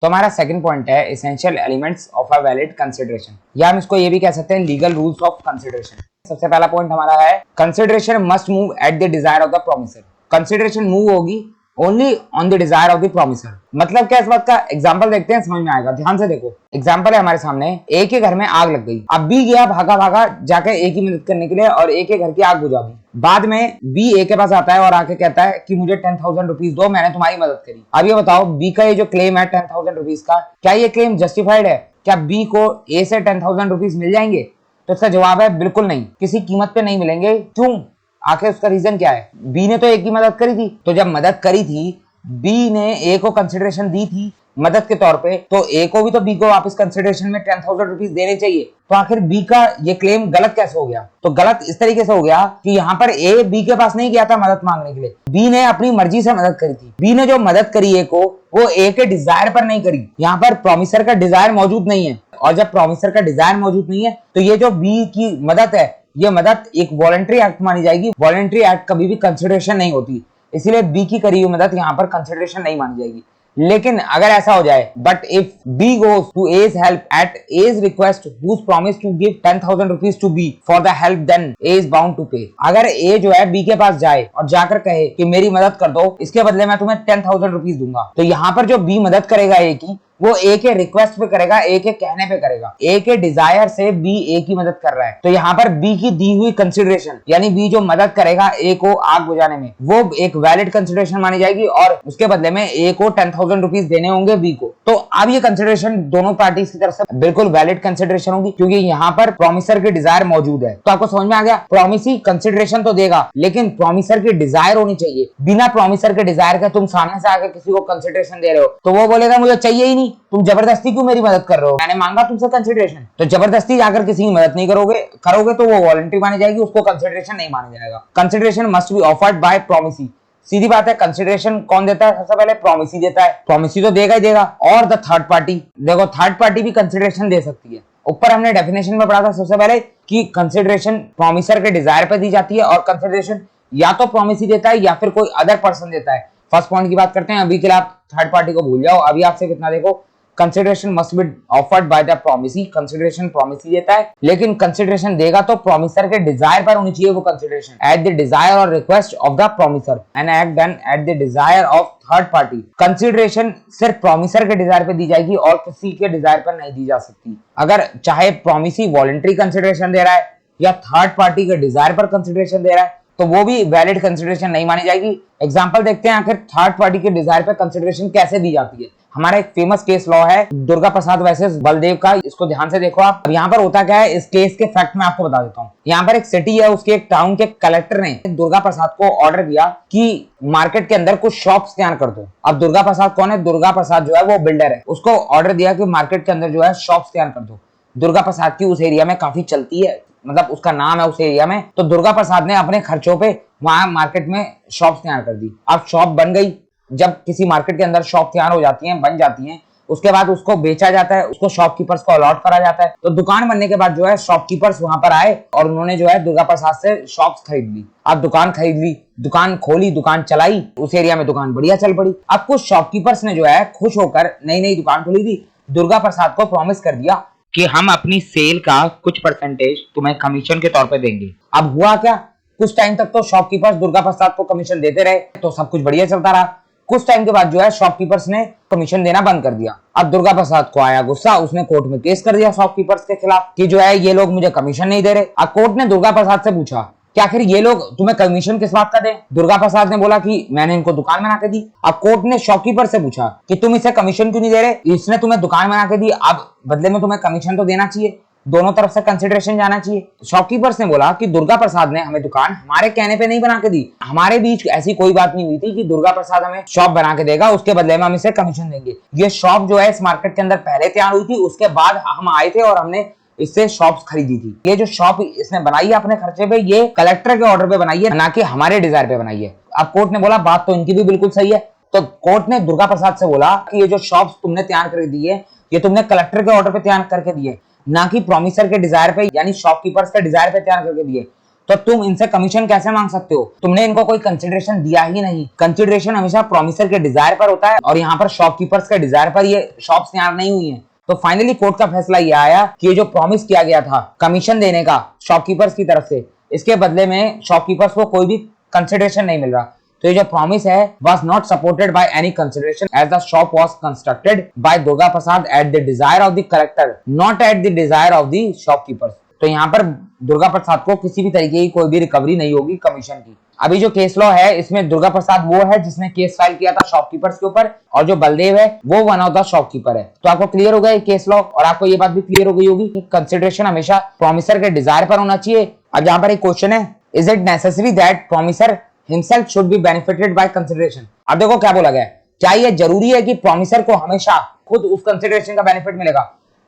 तो हमारा second point है essential elements of a valid consideration, या हम इसको ये भी कह सकते हैं लीगल रूल्स ऑफ कंसिडरेशन। सबसे पहला पॉइंट हमारा है consideration must move at the desire of the promisor. Consideration move होगी only on the desire of the promisor. मतलब क्या इस बात का एग्जांपल देखते हैं, समझ में आएगा। ध्यान से देखो, एग्जांपल है हमारे सामने, ए के घर में आग लग गई। अब बी गया भागा भागा जाके ए की मदद करने के लिए और ए के घर की आग बुझा दी। बाद में बी ए के पास आता है और आके कहता है कि मुझे 10,000 रुपीज दो, मैंने तुम्हारी मदद करी। अब ये बताओ बी का ये जो क्लेम है 10,000 रुपीज का, क्या ये क्लेम जस्टिफाइड है? क्या बी को ए से 10,000 रुपीज मिल जाएंगे? तो इसका जवाब है बिल्कुल नहीं, किसी कीमत पे नहीं मिलेंगे। क्यों? आखिर उसका रीजन क्या है? बी ने तो ए की मदद करी थी, तो जब मदद करी थी बी ने ए को कंसिडरेशन दी थी मदद के तौर पे, तो ए को भी तो बी को वापस कंसिडरेशन में 10,000 रुपीज देने चाहिए। तो आखिर बी का ये क्लेम गलत कैसे हो गया? तो गलत इस तरीके से हो गया कि यहाँ पर ए बी के पास नहीं गया था मदद मांगने के लिए, बी ने अपनी मर्जी से मदद करी थी। बी ने जो मदद करी ए को, वो ए के डिजायर पर नहीं करी। यहाँ पर प्रोमिसर का डिजायर मौजूद नहीं है, और जब प्रोमिसर का डिजायर मौजूद नहीं है तो ये जो बी की मदद है, ये मदद एक वॉलंटरी एक्ट मानी जाएगी। वॉलंटरी एक्ट कभी भी कंसिडरेशन नहीं होती, इसीलिए बी की करी हुई मदद यहाँ पर कंसिडरेशन नहीं मानी जाएगी। लेकिन अगर ऐसा हो जाए, but if B goes to A's help at A's request who's promise to give 10,000 rupees to B for the help, then A is bound to pay. अगर ए जो है बी के पास जाए और जाकर कहे कि मेरी मदद कर दो, इसके बदले मैं तुम्हें 10,000 रुपीज दूंगा, तो यहाँ पर जो बी मदद करेगा ए की, वो ए के रिक्वेस्ट पे करेगा, ए के कहने पे करेगा। ए के डिजायर से बी ए की मदद कर रहा है, तो यहाँ पर बी की दी हुई कंसिडरेशन, यानी बी जो मदद करेगा ए को आग बुझाने में, वो एक वैलिड कंसिडरेशन मानी जाएगी और उसके बदले में ए को 10,000 रुपीज देने होंगे बी को। तो अब ये कंसिडरेशन दोनों पार्टी की तरफ से बिल्कुल वैलिड कंसिडरेशन होगी, क्योंकि यहाँ पर प्रोमिसर की डिजायर मौजूद है। तो आपको समझ में आ गया, प्रोमिसी कंसिडरेशन तो देगा, लेकिन प्रोमिसर की डिजायर होनी चाहिए। बिना प्रोमिसर के डिजायर के तुम सामने से आकर किसी को कंसिडरेशन दे रहे हो, तो वो बोलेगा मुझे चाहिए ही नहीं, तुम जबरदस्ती क्यों मेरी मदद कर रहे हो, मैंने मांगा तुमसे कंसिडरेशन। तो जबरदस्ती जाकर किसी की मदद नहीं करोगे तो वो वॉलंटरी मानी जाएगी, उसको कंसिडरेशन नहीं माना जाएगा। Consideration must be offered by promisee. सीधी बात है, कंसिडरेशन कौन देता है? सबसे पहले प्रोमिसी देता है, प्रोमिसी तो देगा ही देगा। और द थर्ड पार्टी, देखो थर्ड पार्टी भी कंसिडरेशन दे सकती है। ऊपर हमने डेफिनेशन में पढ़ा था सबसे पहले कि कंसिडरेशन प्रोमिसर के डिजायर पर दी जाती है, और कंसिडरेशन या तो प्रोमिसी देता है या फिर कोई अदर पर्सन देता है। फर्स्ट पॉइंट की बात करते हैं, अभी के लिए आप थर्ड पार्टी को भूल जाओ। अभी आपसे कितना देखो, consideration must be offered by the promisee. Consideration promisee देता है, लेकिन कंसिडरेशन देगा तो प्रोमिसर के डिजायर पर होनी चाहिए वो कंसिडरेशन, एट द डिजायर और request of the promisor, an act done at the desire of third party. Consideration सिर्फ प्रोमिसर के डिजायर पे दी जाएगी और किसी के डिजायर पर नहीं दी जा सकती। अगर चाहे प्रोमिसी वॉलंटरी कंसिडरेशन दे रहा है या थर्ड पार्टी के डिजायर पर कंसिडरेशन दे रहा है, तो वो भी वैलिड कंसिडरेशन नहीं मानी जाएगी। एग्जांपल देखते हैं आखिर थर्ड पार्टी के डिजायर पे कंसिडरेशन कैसे दी जाती है। हमारा एक फेमस केस लॉ है दुर्गा प्रसाद वर्सेस बलदेव का, इसको ध्यान से देखो आप। यहाँ पर होता क्या है, इस केस के फैक्ट में आपको बता देता हूँ। यहाँ पर एक सिटी है, उसके एक टाउन के कलेक्टर ने दुर्गा प्रसाद को ऑर्डर दिया कि मार्केट के अंदर कुछ शॉप्स तैयार कर दो। अब दुर्गा प्रसाद कौन है? दुर्गा प्रसाद जो है वो बिल्डर है, उसको ऑर्डर दिया कि मार्केट के अंदर जो है शॉप्स तैयार कर दो। दुर्गा प्रसाद की उस एरिया में काफी चलती है, मतलब उसका नाम है उस एरिया में, तो दुर्गा प्रसाद ने अपने खर्चों पे वहां मार्केट में शॉप तैयार कर दी। अब शॉप बन गई, जब किसी मार्केट के अंदर शॉप तैयार हो जाती हैं, बन जाती हैं, उसके बाद उसको बेचा जाता है, उसको शॉपकीपर्स को अलॉट करा जाता है। तो दुकान बनने के बाद जो है शॉपकीपर्स वहां पर आए और उन्होंने जो है दुर्गा प्रसाद से शॉप्स खरीद ली। अब दुकान खरीद ली, दुकान खोली, दुकान चलाई, उस एरिया में दुकान बढ़िया चल पड़ी। अब कुछ शॉपकीपर्स ने जो है खुश होकर नई नई दुकान खोली थी, दुर्गा प्रसाद को प्रॉमिस कर दिया कि हम अपनी सेल का कुछ परसेंटेज तुम्हें कमीशन के तौर पे देंगे। अब हुआ क्या, कुछ टाइम तक तो शॉपकीपर्स दुर्गा प्रसाद को कमीशन देते रहे, तो सब कुछ बढ़िया चलता रहा। कुछ टाइम के बाद जो है शॉपकीपर्स ने कमीशन देना बंद कर दिया। अब दुर्गा प्रसाद को आया गुस्सा, उसने कोर्ट में केस कर दिया शॉपकीपर्स के खिलाफ कि जो है ये लोग मुझे कमीशन नहीं दे रहे। अब कोर्ट ने दुर्गा प्रसाद से पूछा कि आखिर ये लोग तुम्हें कमीशन किस बात का दें? दुर्गा प्रसाद ने बोला कि मैंने इनको दुकान बना के दी। अब कोर्ट ने शॉपकीपर से पूछा कि तुम इसे कमीशन क्यों नहीं दे रहे? इसने तुम्हें दुकान बना के दी, अब बदले में तुम्हें कमीशन तो देना चाहिए, दोनों तरफ से कंसिडरेशन जाना चाहिए। शॉपकीपर्स ने बोला कि दुर्गा प्रसाद ने हमें दुकान हमारे कहने पे नहीं बना के दी, हमारे बीच ऐसी कोई बात नहीं हुई थी कि दुर्गा प्रसाद हमें शॉप बना के देगा, उसके बदले में हम इसे कमीशन देंगे। ये शॉप जो है इस मार्केट के अंदर पहले तैयार हुई थी, उसके बाद हम आए थे और हमने इससे शॉप्स खरीदी थी। ये जो शॉप इसने बनाई है अपने खर्चे पे, ये कलेक्टर के ऑर्डर पे बनाई है, ना कि हमारे डिजायर पे बनाई है। अब कोर्ट ने बोला बात तो इनकी भी बिल्कुल सही है, तो कोर्ट ने दुर्गा प्रसाद से बोला कि ये जो शॉप्स तुमने तैयार कर दी है, ये तुमने कलेक्टर के ऑर्डर पे तैयार करके दिए, ना कि प्रोमिसर के डिजायर पे, यानी शॉपकीपर्स के डिजायर पे तैयार करके दिए। तो तुम इनसे कमीशन कैसे मांग सकते हो? तुमने इनको कोई कंसिडरेशन दिया ही नहीं। कंसिडरेशन हमेशा प्रोमिसर के डिजायर पर होता है और यहाँ पर शॉपकीपर्स के डिजायर पर ये शॉप्स तैयार नहीं हुई हैं। तो फाइनली कोर्ट का फैसला ये आया कि ये जो प्रॉमिस किया गया था कमीशन देने का शॉपकीपर्स की तरफ से, इसके बदले में शॉपकीपर्स को कोई भी कंसिडरेशन नहीं मिल रहा। तो ये जो प्रॉमिस है was not supported by any consideration as the shop was constructed by Durga Prasad at the desire of the collector, not at the desire of the shopkeepers। तो यहाँ पर दुर्गा प्रसाद को किसी भी तरीके की कोई भी रिकवरी नहीं होगी कमीशन की। अभी जो केस लॉ है इसमें दुर्गा प्रसाद वो है जिसने केस फाइल किया था शॉपकीपर्स के ऊपर, और जो बलदेव है वो वन ऑफ द शॉपकीपर है। तो आपको क्लियर हो गया ये केस लॉ, और आपको ये बात भी क्लियर हो गई होगी कि कंसिडरेशन हमेशा प्रोमिसर के डिजायर पर होना चाहिए। अब यहाँ पर एक क्वेश्चन है, is it necessary that promisor himself should be benefited by consideration? अब देखो क्या बोला गया है, क्या ये जरूरी है कि प्रोमिसर को हमेशा खुद उस कंसिडरेशन का बेनिफिट मिलेगा?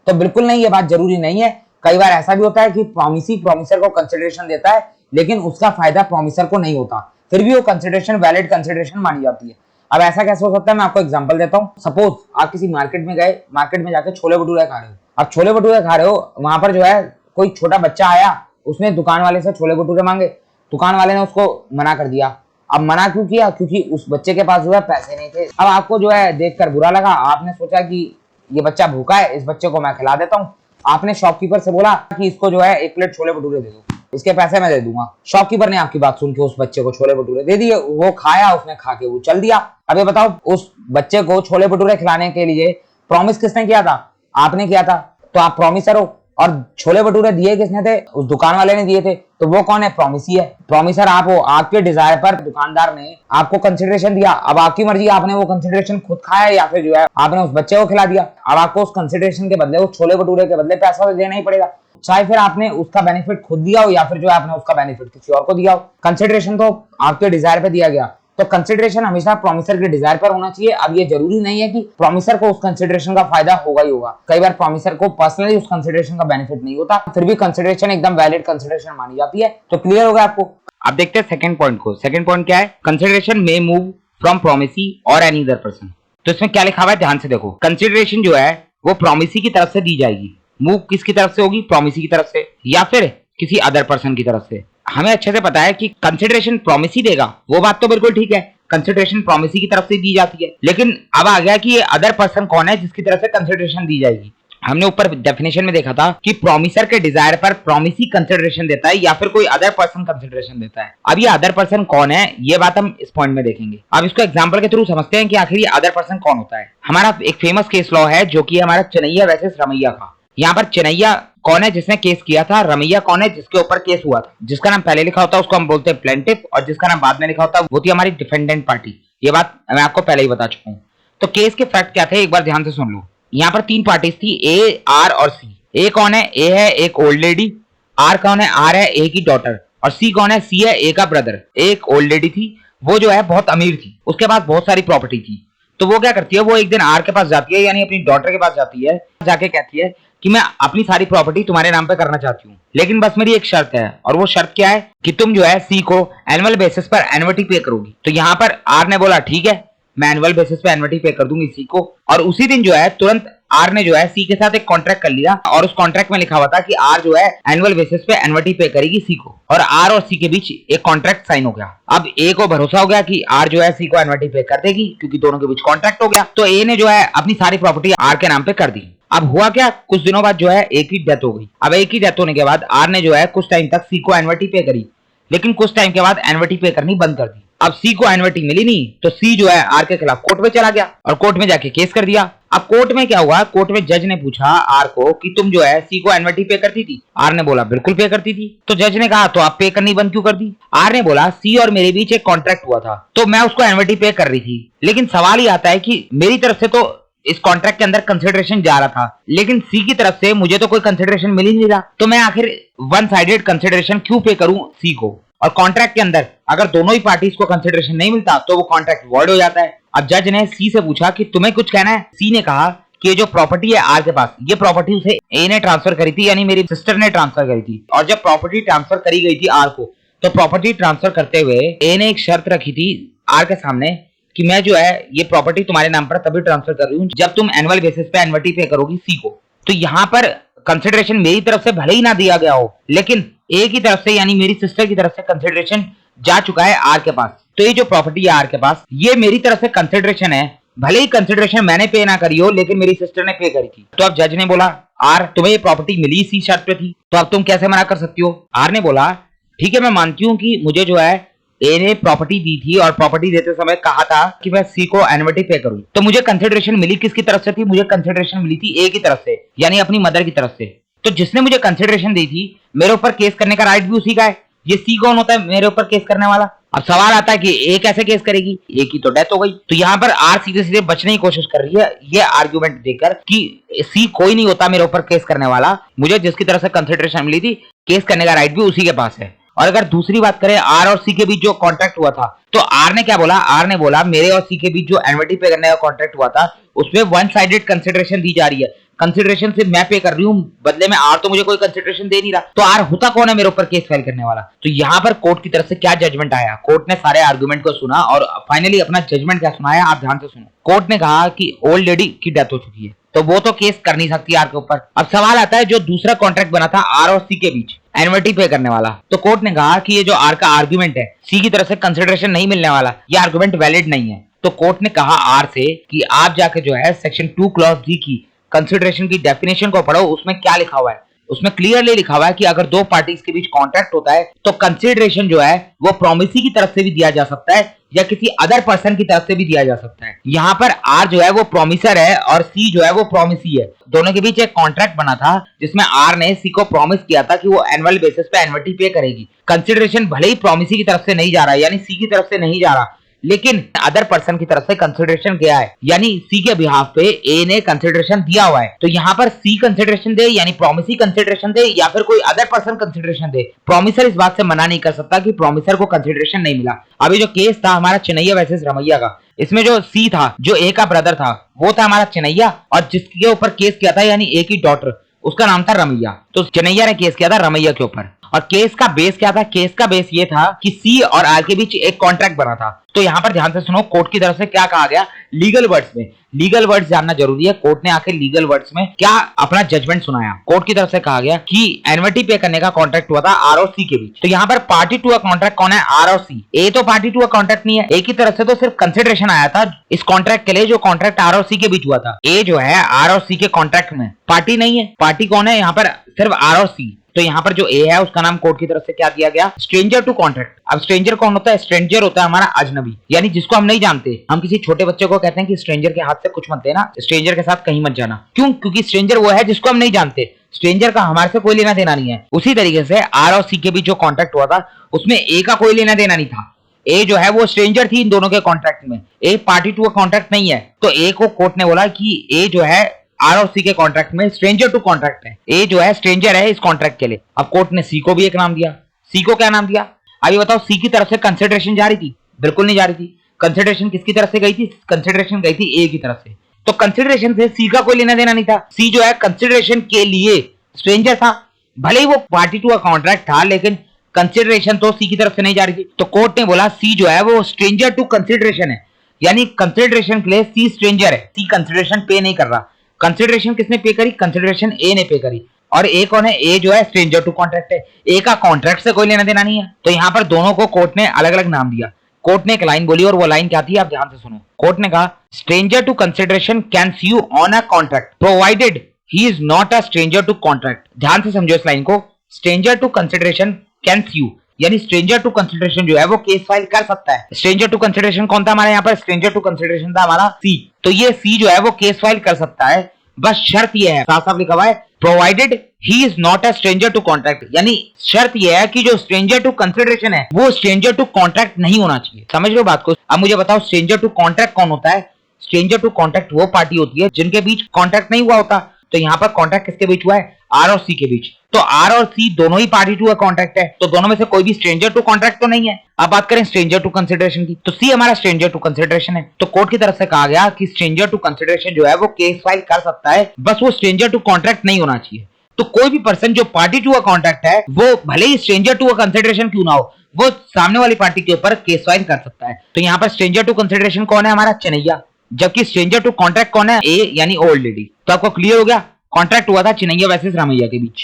तो बिल्कुल नहीं, ये बात जरूरी नहीं है। कई बार ऐसा भी होता है कि प्रोमिसी प्रोमिसर को कंसिडरेशन देता है लेकिन उसका फायदा प्रोमिसर को नहीं होता, फिर भी वो कंसिडरेशन वैलिड कंसिडरेशन मानी जाती है। अब ऐसा कैसे हो सकता है, मैं आपको एग्जांपल देता हूँ। सपोज आप किसी मार्केट में गए, मार्केट में जाके छोले भटूरे खा रहे हो। अब छोले भटूरे खा रहे हो, वहां पर जो है कोई छोटा बच्चा आया, उसने दुकान वाले से छोले भटूरे मांगे, दुकान वाले ने उसको मना कर दिया। अब मना क्यों किया? क्योंकि उस बच्चे के पास जो है पैसे नहीं थे। अब आपको जो है देखकर बुरा लगा, आपने सोचा कि ये बच्चा भूखा है, इस बच्चे को मैं खिला देता हूँ। आपने शॉपकीपर से बोला कि इसको जो है 1 प्लेट छोले भटूरे दे दो, इसके पैसे मैं दे दूंगा। शॉपकीपर ने आपकी बात सुन के उस बच्चे को छोले भटूरे दे दिए, वो खाया, उसने खा के वो चल दिया। अब ये बताओ, उस बच्चे को छोले भटूरे खिलाने के लिए प्रॉमिस किसने किया था? आपने किया था। तो आप प्रॉमिसर हो, और छोले भटूरे दिए किसने थे? उस दुकान वाले ने दिए थे। तो वो कौन है? प्रॉमिसी है। प्रॉमिसर आप हो, आपके डिजायर पर दुकानदार ने आपको कंसिडरेशन दिया। अब आपकी मर्जी, आपने वो कंसिडरेशन खुद खाया या फिर जो है आपने उस बच्चे को खिला दिया। अब आपको उस कंसिडरेशन के बदले, उस छोले भटूरे के बदले पैसा तो देना ही पड़ेगा, चाहे फिर आपने उसका बेनिफिट खुद दिया हो या फिर जो है आपने उसका बेनिफिट किसी और को दिया हो। कंसिडरेशन तो आपके डिजायर पे दिया गया, तो कंसिडरेशन हमेशा प्रोमिसर के डिजायर पर होना चाहिए। अब ये जरूरी नहीं है कि प्रोमिसर को उस कंसिडरेशन का फायदा होगा ही होगा। कई बार प्रोमिसर को पर्सनली उस कंसिडरेशन का बेनिफिट नहीं होता, फिर भी कंसिडरेशन एकदम वैलिड कंसिडरेशन मानी जाती है। तो क्लियर होगा आपको। अब देखते हैं सेकंड पॉइंट को। सेकंड पॉइंट क्या है? Consideration may move from promisee और एनी अदर पर्सन। तो इसमें क्या लिखा हुआ है, ध्यान से देखो। कंसिडरेशन जो है वो प्रोमिसी की तरफ से दी जाएगी। मूव किसकी तरफ से होगी? प्रोमिसी की तरफ से, या फिर किसी अदर पर्सन की तरफ से। हमें अच्छे से पता है कि कंसिडरेशन प्रोमिसी देगा, वो बात तो बिल्कुल ठीक है, कंसिडरेशन प्रोमिसी की तरफ से दी जाती है। लेकिन अब आ गया कि ये अदर पर्सन कौन है जिसकी तरफ से कंसिडरेशन दी जाएगी। हमने ऊपर डेफिनेशन में देखा था कि प्रोमिसर के डिजायर पर प्रोमिसी कंसिडरेशन देता है या फिर कोई अदर पर्सन कंसिडरेशन देता है। अब ये अदर पर्सन कौन है, ये बात हम इस पॉइंट में देखेंगे। अब इसको एग्जांपल के थ्रू समझते हैं कि आखिर ये अदर पर्सन कौन होता है। हमारा एक फेमस केस लॉ है जो कि हमारा चेन्नैया वर्सेस रमैया का। यहाँ पर चेन्नैया कौन है जिसने केस किया था, रमैया कौन है जिसके ऊपर केस हुआ था। जिसका नाम पहले लिखा होता है उसको हम बोलते हैं प्लेंटिफ, और जिसका नाम बाद में लिखा होता है वो थी हमारी डिफेंडेंट पार्टी। ये बात मैं आपको पहले ही बता चुका हूँ। तो केस के फैक्ट क्या थे एक बार ध्यान से सुन लो। यहाँ पर 3 पार्टीज थी, ए, आर और सी। ए कौन है? ए है एक ओल्ड लेडी। आर कौन है? आर है ए की डॉटर। और सी कौन है? सी है ए का ब्रदर। एक ओल्ड लेडी थी, वो जो है बहुत अमीर थी, उसके पास बहुत सारी प्रॉपर्टी थी। तो वो क्या करती है, वो एक दिन आर के पास जाती है, यानी अपनी डॉटर के पास जाती है, जाके कहती है कि मैं अपनी सारी प्रॉपर्टी तुम्हारे नाम पे करना चाहती हूँ, लेकिन बस मेरी एक शर्त है। और वो शर्त क्या है कि तुम जो है सी को एनुअल बेसिस पर एन्युटी पे करोगी। तो यहाँ पर आर ने बोला ठीक है, मैं एनुअल बेसिस पे एन्युटी पे कर दूंगी सी को। और उसी दिन जो है तुरंत आर ने जो है सी के साथ एक कॉन्ट्रैक्ट कर लिया, और उस कॉन्ट्रैक्ट में लिखा हुआ था कि आर जो है एनुअल बेसिस पे एन्युटी पे करेगी सी को। और आर और सी के बीच एक कॉन्ट्रैक्ट साइन हो गया। अब ए को भरोसा हो गया कि आर जो है सी को एन्युटी पे कर देगी, क्योंकि दोनों के बीच कॉन्ट्रैक्ट हो गया। तो ए ने जो है अपनी सारी प्रॉपर्टी आर के नाम पे कर दी। अब हुआ क्या, कुछ दिनों बाद जो है ए की डेथ हो गई। अब ए की डेथ होने के बाद आर ने जो है कुछ टाइम तक सी को एन्युटी पे करी, लेकिन कुछ टाइम के बाद एन्युटी पे करनी बंद कर दी। अब सी को एन्युटी मिली नहीं, तो सी जो है आर के खिलाफ कोर्ट में चला गया और कोर्ट में जाके केस कर दिया। अब कोर्ट में क्या हुआ, कोर्ट में जज ने पूछा आर को कि तुम जो है सी को एन्युटी पे करती थी? आर ने बोला बिल्कुल पे करती थी। तो जज ने कहा तो आप पे करनी बंद क्यों कर दी? आर ने बोला सी और मेरे बीच एक कॉन्ट्रैक्ट हुआ था, तो मैं उसको एन्युटी पे कर रही थी। लेकिन सवाल ये आता है कि मेरी तरफ से तो इस कॉन्ट्रैक्ट के अंदर कंसिडरेशन जा रहा था, लेकिन सी की तरफ से मुझे तो कोई कंसिडरेशन मिल ही नहीं रहा, तो मैं आखिर वन साइडेड कंसिडरेशन क्यों पे करूं सी को? और कॉन्ट्रैक्ट के अंदर अगर दोनों ही पार्टीज को कंसिडरेशन नहीं मिलता तो वो कॉन्ट्रैक्ट वॉइड हो जाता है। अब जज ने सी से पूछा कि तुम्हें कुछ कहना है? सी ने कहा कि ये जो प्रॉपर्टी है आर के पास, ये प्रॉपर्टी उसे ए ने ट्रांसफर करी थी, यानी मेरी सिस्टर ने ट्रांसफर करी थी। और जब प्रॉपर्टी ट्रांसफर करी गई थी आर को, तो प्रॉपर्टी ट्रांसफर करते हुए ए ने एक शर्त रखी थी आर के सामने कि मैं जो है ये प्रॉपर्टी तुम्हारे नाम पर तभी ट्रांसफर कर रही हूँ जब तुम एनुअल बेसिस पे एन्युटी पे करोगी सी को। तो यहाँ पर कंसिडरेशन मेरी तरफ से भले ही ना दिया गया हो, लेकिन ए की तरफ से यानी मेरी सिस्टर की तरफ से कंसिडरेशन जा चुका है आर के पास। तो ये जो प्रॉपर्टी है आर के पास, ये मेरी तरफ से कंसिडरेशन है। भले ही कंसिडरेशन मैंने पे ना करी हो, लेकिन मेरी सिस्टर ने पे करी थी। तो अब जज ने बोला आर तुम्हें ये प्रॉपर्टी मिली सी शर्त पे थी, तो अब तुम कैसे मना कर सकती हो? आर ने बोला ठीक है, मैं मानती हूँ कि मुझे जो है ए ने प्रॉपर्टी दी थी और प्रॉपर्टी देते समय कहा था कि मैं सी को एनुइटी पे करूं। तो मुझे कंसिडरेशन मिली किसकी तरफ से थी? मुझे कंसिडरेशन मिली थी ए की तरफ से, यानी अपनी मदर की तरफ से। तो जिसने मुझे कंसिडरेशन दी थी, मेरे ऊपर केस करने का राइट भी उसी का है। ये सी कौन होता है मेरे ऊपर केस करने वाला? अब सवाल आता है कि ए कैसे केस करेगी? ए की तो डेथ हो गई। तो यहाँ पर आर सीधे सीधे बचने की कोशिश कर रही है ये आर्ग्यूमेंट देकर कि सी कोई नहीं होता मेरे ऊपर केस करने वाला, मुझे जिसकी तरफ से कंसिडरेशन मिली थी केस करने का राइट भी उसी के पास है। और अगर दूसरी बात करें आर और सी के बीच जो कॉन्ट्रैक्ट हुआ था, तो आर ने क्या बोला? आर ने बोला मेरे और सी के बीच जो एनुइटी पे करने का कॉन्ट्रैक्ट हुआ था उसमें वन साइडेड कंसिडरेशन दी जा रही है। कंसिडरेशन सिर्फ मैं पे कर रही हूँ, बदले में आर तो मुझे कोई कंसिडरेशन दे नहीं रहा। तो आर होता कौन है मेरे ऊपर केस फाइल करने वाला? तो यहाँ पर कोर्ट की तरफ से क्या जजमेंट आया? कोर्ट ने सारे आर्गुमेंट को सुना और फाइनली अपना जजमेंट क्या सुनाया, आप ध्यान से सुनो। कोर्ट ने कहा कि ओल्ड लेडी की डेथ हो चुकी है, तो वो तो केस कर नहीं सकती आर के ऊपर। अब सवाल आता है जो दूसरा कॉन्ट्रैक्ट बना था आर और सी के बीच एनुइटी पे करने वाला, तो कोर्ट ने कहा कि ये जो आर का आर्गुमेंट है सी की तरफ से कंसिडरेशन नहीं मिलने वाला, ये आर्गुमेंट वैलिड नहीं है। तो कोर्ट ने कहा आर से कि आप जाके जो है सेक्शन 2 क्लॉज डी की कंसिडरेशन की डेफिनेशन को पढ़ो, उसमें क्या लिखा हुआ है। उसमें क्लियरली लिखा हुआ है कि अगर दो पार्टीज के बीच कॉन्ट्रैक्ट होता है तो कंसिडरेशन जो है वो प्रोमिसी की तरफ से भी दिया जा सकता है या किसी अदर पर्सन की तरफ से भी दिया जा सकता है। यहाँ पर आर जो है वो प्रोमिसर है और सी जो है वो प्रोमिसी है। दोनों के बीच एक कॉन्ट्रैक्ट बना था जिसमें आर ने सी को प्रॉमिस किया था कि वो एनुअल बेसिस पे एनुइटी पे करेगी। कंसिडरेशन भले ही प्रोमिसी की तरफ से नहीं जा रहा, यानी सी की तरफ से नहीं जा रहा, लेकिन अदर पर्सन की तरफ से कंसिडरेशन गया है, यानी सी के बिहाफ पे ए ने कंसिडरेशन दिया हुआ है। तो यहाँ पर सी कंसिडरेशन दे यानी प्रोमिसी कंसिडरेशन दे या फिर कोई अदर पर्सन कंसिडरेशन दे, प्रोमिसर इस बात से मना नहीं कर सकता कि प्रोमिसर को कंसिडरेशन नहीं मिला। अभी जो केस था हमारा चिनैया वर्सेस रमैया का, इसमें जो सी था, जो ए का ब्रदर था, वो था हमारा चिनैया, और जिसके ऊपर केस किया था यानी ए की डॉटर, उसका नाम था रमैया। तो चिनैया ने केस किया था रमैया के ऊपर। और केस का बेस क्या था? केस का बेस ये था कि सी और आर के बीच एक कॉन्ट्रैक्ट बना था। तो यहां पर ध्यान से सुनो, कोर्ट की तरफ से क्या कहा गया लीगल वर्ड्स में। लीगल वर्ड्स जानना जरूरी है। कोर्ट ने आके लीगल वर्ड्स में क्या अपना जजमेंट सुनाया। कोर्ट की तरफ से कहा गया कि एनुइटी पे करने का कॉन्ट्रैक्ट हुआ था आर और सी के बीच। तो यहाँ पर पार्टी टू अ कॉन्ट्रैक्ट कौन है? आर और सी। ए तो पार्टी टू अ कॉन्ट्रैक्ट नहीं है। ए की तरफ से तो सिर्फ कंसिडरेशन आया था इस कॉन्ट्रैक्ट के लिए जो कॉन्ट्रैक्ट आर और सी के बीच हुआ था। ए जो है आर और सी के कॉन्ट्रैक्ट में पार्टी नहीं है। पार्टी कौन है यहाँ पर? सिर्फ आर और सी। तो यहाँ पर जो ए है उसका नाम कोर्ट की तरफ से क्या दिया गया? Stranger to contract. अब स्ट्रेंजर कौन होता है? स्ट्रेंजर होता है हमारा अजनबी, यानी जिसको हम नहीं जानते। हम किसी छोटे बच्चे को कहते हैं कि स्ट्रेंजर के हाथ से कुछ मत देना, स्ट्रेंजर के साथ कहीं मत जाना। क्यों? क्योंकि स्ट्रेंजर वो है जिसको हम नहीं जानते, स्ट्रेंजर का हमारे से कोई लेना देना नहीं है। उसी तरीके से आर और सी के बीच जो कॉन्ट्रैक्ट हुआ था उसमें ए का कोई लेना देना नहीं था। ए जो है वो स्ट्रेंजर थी इन दोनों के कॉन्ट्रैक्ट में। ए पार्टी टू अ कॉन्ट्रैक्ट नहीं है। तो ए को कोर्ट ने बोला कि ए जो है आर और सी के कॉन्ट्रैक्ट में स्ट्रेंजर टू कॉन्ट्रैक्ट है। ए जो है स्ट्रेंजर है इस कॉन्ट्रैक्ट के लिए। अब कोर्ट ने सी को भी एक नाम दिया। सी को क्या नाम दिया? अभी बताओ, सी की तरफ से कंसिडरेशन जा रही थी? बिल्कुल नहीं जा रही थी। कंसिडरेशन किसकी तरफ से गई थी? कंसिडरेशन गई थी ए की तरफ से। तो कंसिडरेशन से सी का कोई लेना देना नहीं था। सी जो है कंसिडरेशन के लिए स्ट्रेंजर था। भले ही वो पार्टी टू अ कॉन्ट्रैक्ट था, लेकिन कंसिडरेशन तो सी की तरफ से नहीं जा रही थी। तो कोर्ट ने बोला सी जो है वो स्ट्रेंजर टू कंसिडरेशन है, यानी कंसिडरेशन के लिए सी स्ट्रेंजर है। सी कंसिडरेशन पे नहीं कर रहा। कंसिडरेशन किसने पे करी? कंसिडरेशन ए ने पे करी। और ए कौन है? ए जो है स्ट्रेंजर टू कॉन्ट्रैक्ट है। ए का कॉन्ट्रैक्ट से कोई लेना देना नहीं है। तो यहाँ पर दोनों को कोर्ट ने अलग अलग नाम दिया। कोर्ट ने एक लाइन बोली और वो लाइन क्या थी आप ध्यान से सुनो। कोर्ट ने कहा stranger to consideration can sue on a contract provided he is not a stranger to contract. ध्यान से समझो इस लाइन को। Stranger to consideration can sue, यानी स्ट्रेंजर टू कंसिडरेशन जो है वो केस फाइल कर सकता है। स्ट्रेंजर टू कंसिडरेशन कौन था हमारे यहाँ पर? स्ट्रेंजर टू कंसिडरेशन था हमारा सी। तो ये सी जो है वो केस फाइल कर सकता है, बस शर्त ये है, साफ साफ लिखा हुआ है, provided he is not a stranger to contract, यानी शर्त ये है कि जो स्ट्रेंजर टू कंसिडरेशन है वो स्ट्रेंजर टू कॉन्ट्रैक्ट नहीं होना चाहिए। समझ लो बात को। अब मुझे बताओ स्ट्रेंजर टू कॉन्ट्रैक्ट कौन होता है? स्ट्रेंजर टू कॉन्ट्रैक्ट वो पार्टी होती है जिनके बीच कॉन्ट्रैक्ट नहीं हुआ होता। तो यहाँ पर कॉन्ट्रैक्ट किसके बीच हुआ है? आर और सी के बीच। तो आर और सी दोनों ही पार्टी टू अ कॉन्ट्रैक्ट है, तो दोनों में से कोई भी स्ट्रेंजर टू कॉन्ट्रैक्ट तो नहीं है। अब बात करें स्ट्रेंजर टू कंसिडरेशन की, तो सी हमारा स्ट्रेंजर टू कंसिडरेशन है। तो कोर्ट की तरफ से कहा गया कि स्ट्रेंजर टू कंसिडरेशन जो है वो केस फाइल कर सकता है, बस वो स्ट्रेंजर टू कॉन्ट्रैक्ट नहीं होना चाहिए। तो कोई भी पर्सन जो पार्टी टू अ कॉन्ट्रैक्ट है वो भले ही स्ट्रेंजर टू अ कंसिडरेशन क्यों ना हो, वो सामने वाली पार्टी के ऊपर केस फाइल कर सकता है। तो यहाँ पर स्ट्रेंजर टू कंसिडरेशन कौन है? हमारा चिनैया। जबकि स्ट्रेंजर टू कॉन्ट्रैक्ट कौन है? ए यानी ओल्ड लेडी। तो आपको क्लियर हो गया, कॉन्ट्रैक्ट हुआ था चिनैया वर्सेस रामैया के बीच।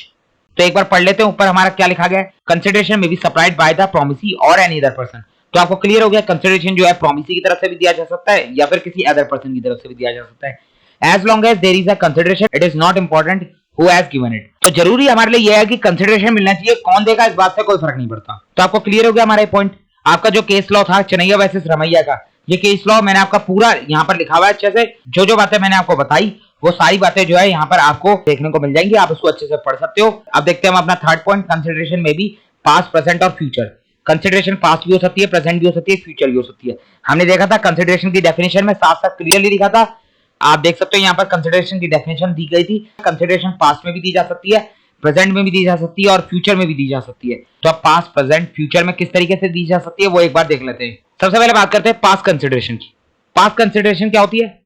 तो एक बार पढ़ लेते हैं ऊपर हमारा क्या लिखा गया है। कंसिडरेशन में be supplied by the promisee और एनी अदर पर्सन। तो आपको क्लियर हो गया, कंसिडरेशन जो है प्रोमिसी की तरफ से भी दिया जा सकता है या फिर किसी अदर पर्सन की तरफ से भी दिया जा सकता है। As long as there is a consideration it is not important who has given it. तो जरूरी हमारे लिए यह है कि कंसिडरेशन मिलना चाहिए, कौन देगा इस बात से कोई फर्क नहीं पड़ता। तो आपको क्लियर हो गया हमारा पॉइंट। आपका जो केस लॉ था चनैया वर्सेस रमैया का, ये केस लॉ मैंने आपका पूरा यहाँ पर लिखा हुआ है अच्छे से। जो बातें मैंने आपको बताई वो सारी बातें जो है यहाँ पर आपको देखने को मिल जाएंगी, आप उसको अच्छे से पढ़ सकते हो। अब देखते हैं हम अपना थर्ड पॉइंट, कंसिडरेशन में भी पास्ट, प्रेजेंट और फ्यूचर। कंसिडरेशन पास्ट भी हो सकती है, प्रेजेंट भी हो सकती है, फ्यूचर भी हो सकती है। हमने देखा था कंसिडरेशन की डेफिनेशन में साफ साफ क्लियरली लिखा था, आप देख सकते हो यहाँ पर कंसिडरेशन की डेफिनेशन दी गई थी। कंसिडरेशन पास्ट में भी दी जा सकती है, प्रेजेंट में भी दी जा सकती है और फ्यूचर में भी दी जा सकती है। तो अब पास्ट, प्रेजेंट, फ्यूचर में किस तरीके से दी जा सकती है वो एक बार देख लेते हैं। सबसे पहले बात करते हैं पास्ट कंसिडरेशन की। पास्ट कंसिडरेशन क्या होती है?